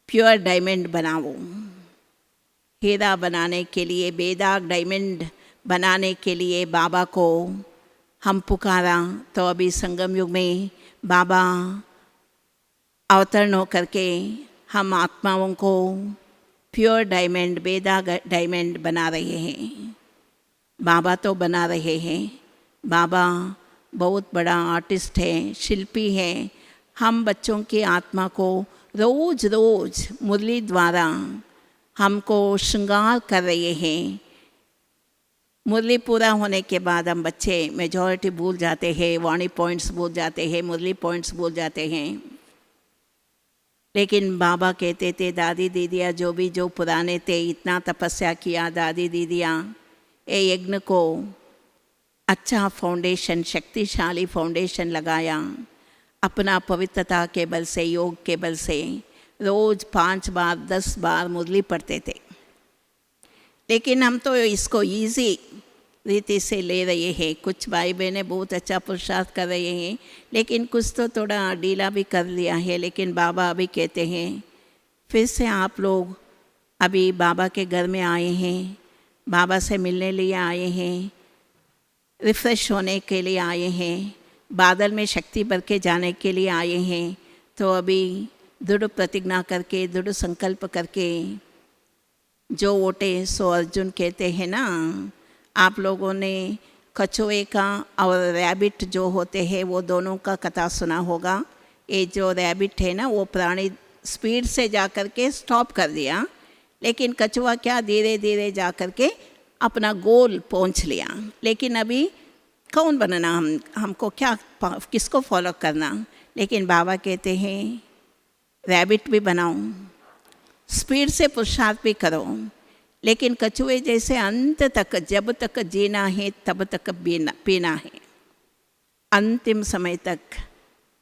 प्योर डायमंड बनाओ। हीरा बनाने के लिए, बेदाग डायमंड बनाने के लिए बाबा को हम पुकारा। तो अभी संगम युग में बाबा अवतरण होकर के हम आत्माओं को प्योर डायमंड, बेदाग डायमंड बना रहे हैं। बाबा तो बना रहे हैं, बाबा बहुत बड़ा आर्टिस्ट है, शिल्पी है। हम बच्चों की आत्मा को रोज रोज मुरली द्वारा हमको श्रृंगार कर रहे हैं। मुरली पूरा होने के बाद हम बच्चे मेजॉरिटी भूल जाते हैं, वाणी पॉइंट्स भूल जाते हैं, मुरली पॉइंट्स भूल जाते हैं। लेकिन बाबा कहते थे, दादी दीदियाँ जो पुराने थे, इतना तपस्या किया दादी दीदियाँ, ये यज्ञ को अच्छा फाउंडेशन, शक्तिशाली फाउंडेशन लगाया। अपना पवित्रता के बल से, योग के बल से रोज़ 5 बार 10 बार मुरली पढ़ते थे। लेकिन हम तो इसको इजी रीति से ले रहे हैं। कुछ भाई बहनें बहुत अच्छा पुरुषार्थ कर रहे हैं, लेकिन कुछ तो थोड़ा ढीला भी कर लिया है। लेकिन बाबा अभी कहते हैं फिर से आप लोग अभी बाबा के घर में आए हैं, बाबा से मिलने लिए आए हैं, रिफ़्रेश होने के लिए आए हैं, बादल में शक्ति भर के जाने के लिए आए हैं। तो अभी दृढ़ प्रतिज्ञा करके, दृढ़ संकल्प करके, जो वोटे सो अर्जुन कहते हैं ना। आप लोगों ने कछुए का और रैबिट जो होते हैं वो दोनों का कथा सुना होगा। ये जो रैबिट है ना, वो प्राणी स्पीड से जा कर के स्टॉप कर दिया, लेकिन कछुआ क्या धीरे धीरे जा कर के अपना गोल पहुंच लिया। लेकिन अभी कौन बनना, हमको क्या, किसको फॉलो करना। लेकिन बाबा कहते हैं रैबिट भी बनाओ, स्पीड से पुरुषार्थ भी करो, लेकिन कछुए जैसे अंत तक, जब तक जीना है तब तक पीना है। अंतिम समय तक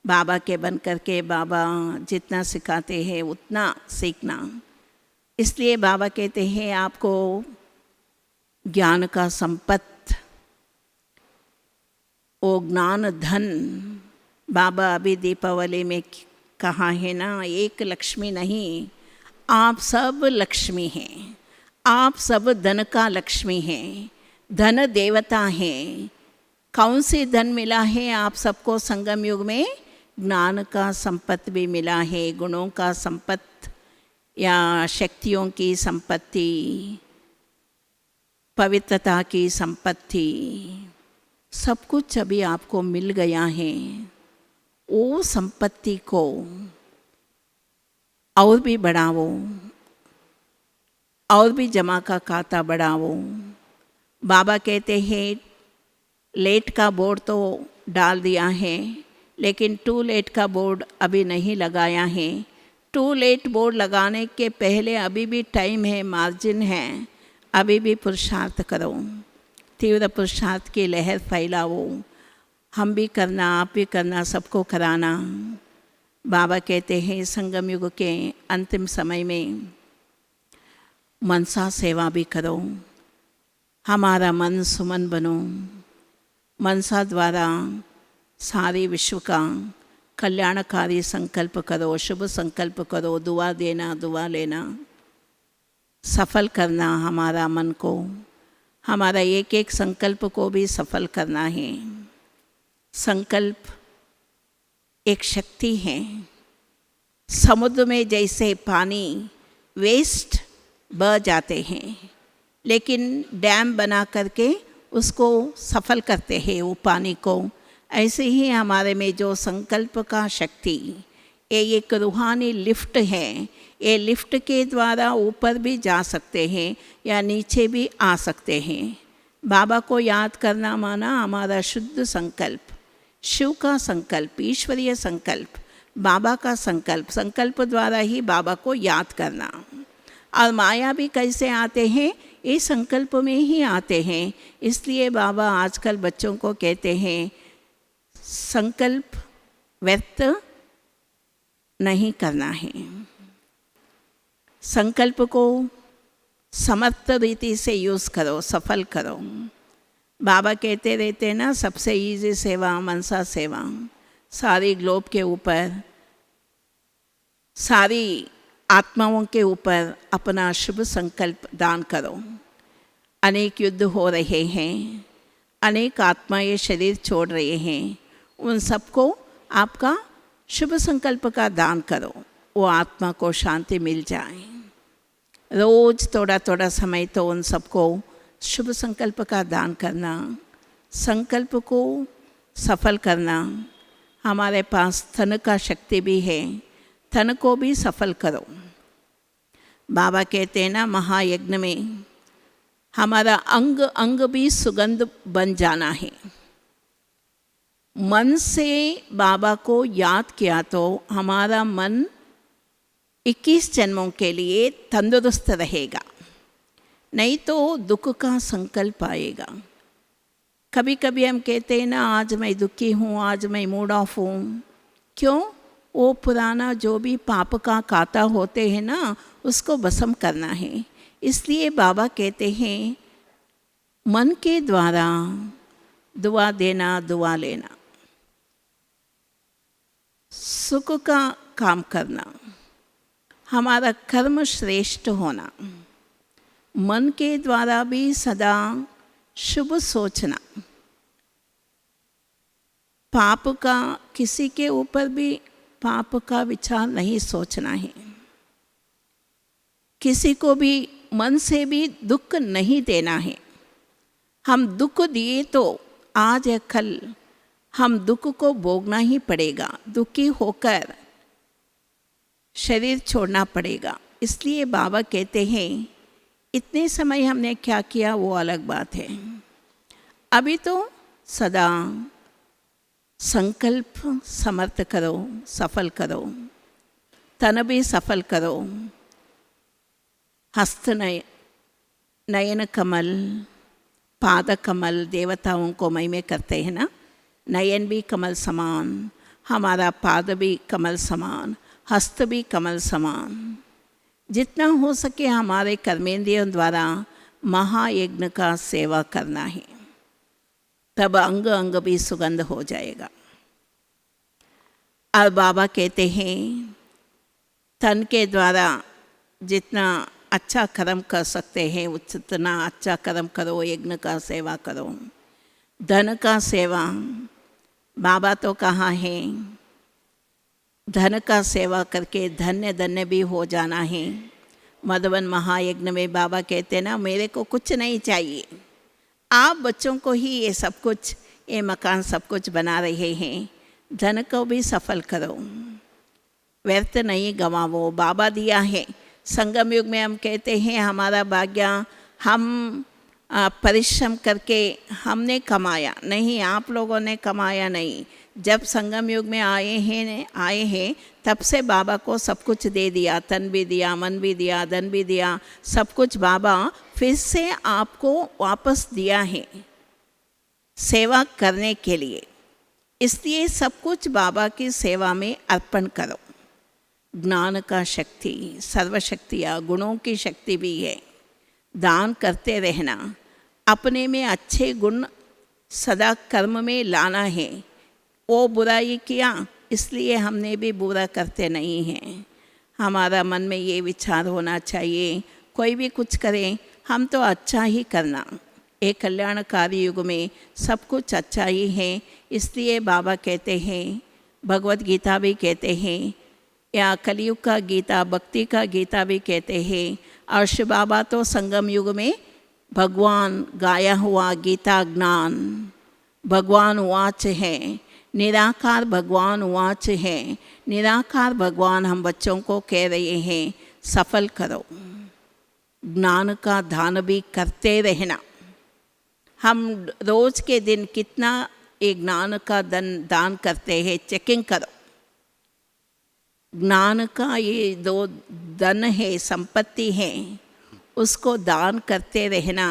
बाबा के बन करके बाबा जितना सिखाते हैं उतना सीखना। इसलिए बाबा कहते हैं आपको ज्ञान का संपत्ति, वो ज्ञान धन। बाबा अभी दीपावली में कहा है ना, एक लक्ष्मी नहीं, आप सब लक्ष्मी हैं, आप सब धन का लक्ष्मी हैं, धन देवता हैं। कौन सी धन मिला है आप सबको संगम युग में? ज्ञान का संपत्ति भी मिला है, गुणों का संपत्ति या शक्तियों की संपत्ति, पवित्रता की संपत्ति, सब कुछ अभी आपको मिल गया है। वो संपत्ति को और भी बढ़ाओ, और भी जमा का खाता बढ़ाओ। बाबा कहते हैं लेट का बोर्ड तो डाल दिया है, लेकिन टू लेट का बोर्ड अभी नहीं लगाया है। टू लेट बोर्ड लगाने के पहले अभी भी टाइम है, मार्जिन है, अभी भी पुरुषार्थ करो, तीव्र पुरुषार्थ की लहर फैलाओ। हम भी करना, आप भी करना, सबको कराना। बाबा कहते हैं संगम युग के अंतिम समय में मनसा सेवा भी करो, हमारा मन सुमन बनो। मनसा द्वारा सारे विश्व का कल्याणकारी संकल्प करो, शुभ संकल्प करो, दुआ देना, दुआ लेना, सफल करना हमारा मन को, हमारा एक एक संकल्प को भी सफल करना है। संकल्प एक शक्ति है। समुद्र में जैसे पानी वेस्ट बह जाते हैं, लेकिन डैम बना करके उसको सफल करते हैं वो पानी को, ऐसे ही हमारे में जो संकल्प का शक्ति, ये एक रूहानी लिफ्ट है। ये लिफ्ट के द्वारा ऊपर भी जा सकते हैं या नीचे भी आ सकते हैं। बाबा को याद करना माना हमारा शुद्ध संकल्प, शिव का संकल्प, ईश्वरीय संकल्प, बाबा का संकल्प, संकल्प द्वारा ही बाबा को याद करना। और माया भी कैसे आते हैं, ये संकल्प में ही आते हैं। इसलिए बाबा आजकल बच्चों को कहते हैं संकल्प व्यर्थ नहीं करना है, संकल्प को समर्थ रीति से यूज़ करो, सफल करो। बाबा कहते रहते ना, सबसे इजी सेवा मनसा सेवा। सारी ग्लोब के ऊपर, सारी आत्माओं के ऊपर अपना शुभ संकल्प दान करो। अनेक युद्ध हो रहे हैं, अनेक आत्माएं शरीर छोड़ रहे हैं, उन सबको आपका शुभ संकल्प का दान करो, वो आत्मा को शांति मिल जाए। रोज़ थोड़ा थोड़ा समय तो उन सबको शुभ संकल्प का दान करना, संकल्प को सफल करना। हमारे पास धन का शक्ति भी है, धन को भी सफल करो। बाबा कहते हैं ना, महायज्ञ में हमारा अंग अंग भी सुगंध बन जाना है। मन से बाबा को याद किया तो हमारा मन 21 जन्मों के लिए तंदुरुस्त रहेगा, नहीं तो दुख का संकल्प आएगा। कभी कभी हम कहते हैं ना, आज मैं दुखी हूँ, आज मैं मूड ऑफ हूँ। क्यों? वो पुराना जो भी पाप का कांटा होते हैं ना, उसको भस्म करना है। इसलिए बाबा कहते हैं मन के द्वारा दुआ देना, दुआ लेना, सुख का काम करना, हमारा कर्म श्रेष्ठ होना, मन के द्वारा भी सदा शुभ सोचना, पाप का किसी के ऊपर भी पाप का विचार नहीं सोचना है। किसी को भी मन से भी दुख नहीं देना है। हम दुख दिए तो आज या कल हम दुख को भोगना ही पड़ेगा, दुखी होकर शरीर छोड़ना पड़ेगा। इसलिए बाबा कहते हैं इतने समय हमने क्या किया वो अलग बात है, अभी तो सदा संकल्प समर्थ करो, सफल करो, तन भी सफल करो। हस्त नयन कमल, पाद कमल देवताओं को महिमे करते हैं ना। नयन भी कमल समान, हमारा पाद भी कमल समान, हस्त भी कमल समान। जितना हो सके हमारे कर्मेंद्रियों द्वारा महायज्ञ का सेवा करना है, तब अंग अंग भी सुगंध हो जाएगा। और बाबा कहते हैं तन के द्वारा जितना अच्छा कर्म कर सकते हैं उतना अच्छा कर्म करो, यज्ञ का सेवा करो। धन का सेवा, बाबा तो कहाँ है, धन का सेवा करके धन्य धन्य भी हो जाना है। मधुबन महायज्ञ में बाबा कहते ना, मेरे को कुछ नहीं चाहिए, आप बच्चों को ही ये सब कुछ, ये मकान सब कुछ बना रहे हैं, धन को भी सफल करो, व्यर्थ नहीं गंवाओ। बाबा दिया है। संगम युग में हम कहते हैं हमारा भाग्य हम परिश्रम करके हमने कमाया नहीं, आप लोगों ने कमाया नहीं। जब संगम युग में आए हैं तब से बाबा को सब कुछ दे दिया, तन भी दिया, मन भी दिया, धन भी दिया, सब कुछ बाबा फिर से आपको वापस दिया है सेवा करने के लिए। इसलिए सब कुछ बाबा की सेवा में अर्पण करो। ज्ञान का शक्ति, सर्वशक्तियाँ, गुणों की शक्ति भी है। दान करते रहना, अपने में अच्छे गुण सदा कर्म में लाना है। वो बुराई किया इसलिए हमने भी बुरा करते नहीं हैं। हमारा मन में ये विचार होना चाहिए, कोई भी कुछ करे हम तो अच्छा ही करना। एक कल्याणकारी युग में सब कुछ अच्छा ही है। इसलिए बाबा कहते हैं, भगवत गीता भी कहते हैं, या कलयुग का गीता, भक्ति का गीता भी कहते हैं। और शिव बाबा तो संगम युग में भगवान गाया हुआ गीता ज्ञान भगवान वाच है, निराकार भगवान वाच है। निराकार भगवान हम बच्चों को कह रहे हैं, सफल करो, ज्ञान का दान भी करते रहना। हम रोज के दिन कितना एक ज्ञान का दान करते हैं, चेकिंग करो। ज्ञान का ये दो धन है, संपत्ति है, उसको दान करते रहना,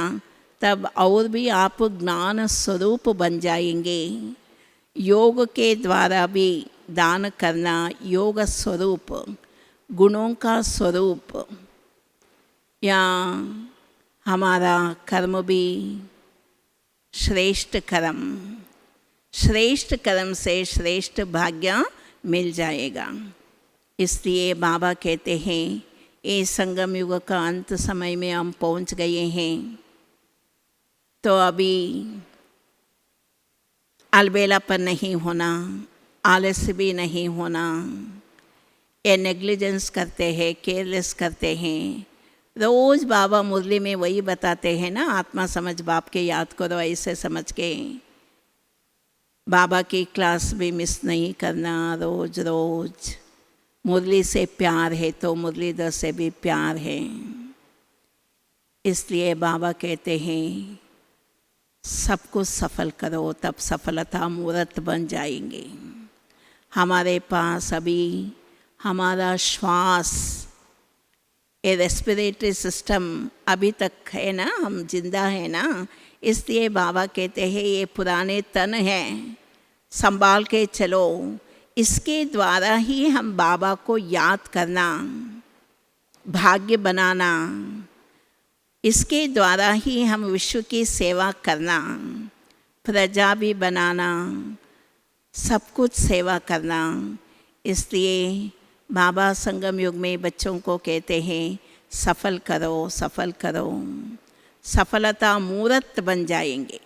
तब और भी आप ज्ञान स्वरूप बन जाएंगे। योग के द्वारा भी दान करना, योग स्वरूप, गुणों का स्वरूप, या हमारा कर्म भी श्रेष्ठ कर्म, श्रेष्ठ कर्म से श्रेष्ठ भाग्य मिल जाएगा। इसलिए बाबा कहते हैं, ये संगम युग का अंत समय में हम पहुंच गए हैं, तो अभी अलबेला पर नहीं होना, आलस्य भी नहीं होना। ये नेग्लिजेंस करते हैं, केयरलेस करते हैं। रोज़ बाबा मुरली में वही बताते हैं ना, आत्मा समझ बाप के याद करो, ऐसे समझ के बाबा की क्लास भी मिस नहीं करना। रोज़ रोज़ मुरली से प्यार है तो मुरलीधर से भी प्यार है। इसलिए बाबा कहते हैं, सब कुछ सफल करो, तब सफलता मूर्त बन जाएंगे। हमारे पास अभी हमारा श्वास, ये रेस्पिरेटरी सिस्टम अभी तक है ना, हम जिंदा है ना। इसलिए बाबा कहते हैं, ये पुराने तन हैं, संभाल के चलो। इसके द्वारा ही हम बाबा को याद करना, भाग्य बनाना, इसके द्वारा ही हम विश्व की सेवा करना, प्रजा भी बनाना, सब कुछ सेवा करना। इसलिए बाबा संगम युग में बच्चों को कहते हैं, सफल करो, सफल करो, सफलता मूर्त बन जाएंगे।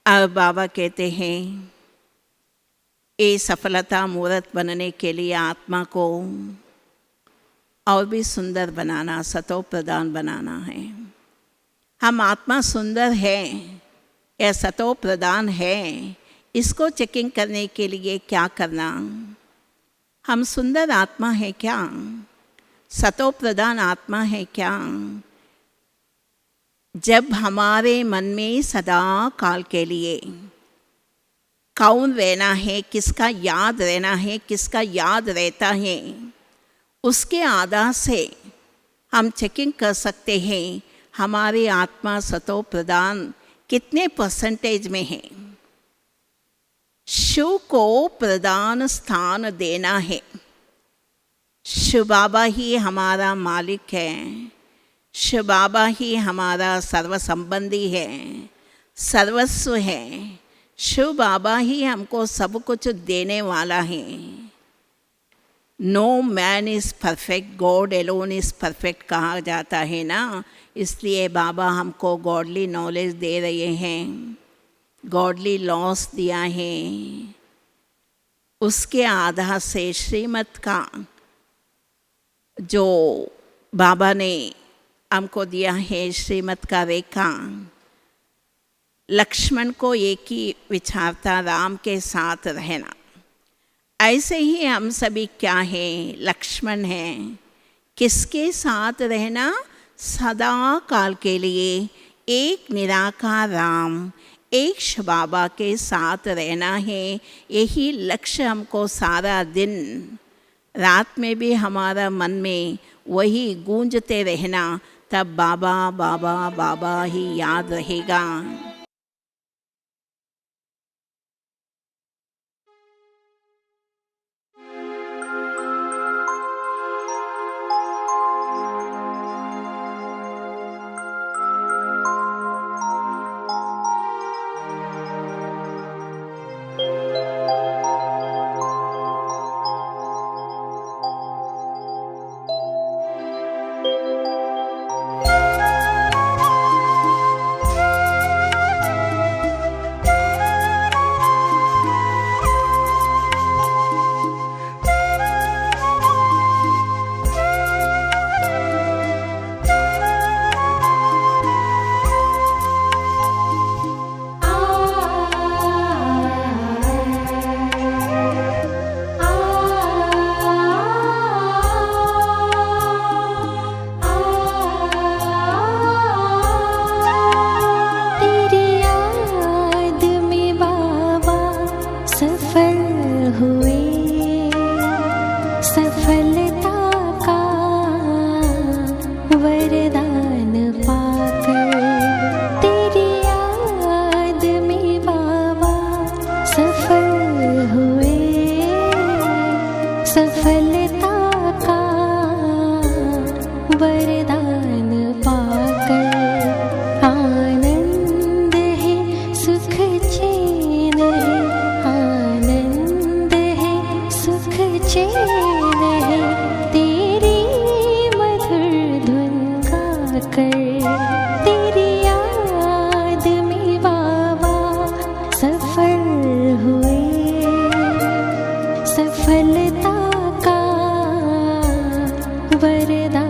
अब बाबा कहते हैं, ये सफलता मूर्त बनने के लिए आत्मा को और भी सुंदर बनाना, सतो प्रधान बनाना है। हम आत्मा सुंदर है या सतो प्रधान है, इसको चेकिंग करने के लिए क्या करना? हम सुंदर आत्मा है क्या? सतो प्रधान आत्मा है क्या? जब हमारे मन में सदा काल के लिए कौन रहना है, किसका याद रहना है, किसका याद रहता है, उसके आधार से हम चेकिंग कर सकते हैं हमारी आत्मा सतो प्रधान कितने परसेंटेज में है। शिव को प्रधान स्थान देना है। शिव बाबा ही हमारा मालिक है, शिव बाबा ही हमारा सर्व संबंधी है, सर्वस्व है। शिव बाबा ही हमको सब कुछ देने वाला है। No man is perfect, God alone is perfect कहा जाता है ना। इसलिए बाबा हमको गॉडली नॉलेज दे रहे हैं, गॉडली लॉस दिया है। उसके आधार से श्रीमत का जो बाबा ने हमको दिया है, श्रीमत का रेखा, लक्ष्मण को एक ही विचार था, राम के साथ रहना। ऐसे ही हम सभी क्या हैं? लक्ष्मण हैं। किसके साथ रहना? सदा काल के लिए एक निराकार राम, एक शिव बाबा के साथ रहना है। यही लक्ष्य हमको सारा दिन रात में भी हमारा मन में वही गूंजते रहना, तब बाबा बाबा बाबा ही याद रहेगा। सफल हुए, सफलता का वरदान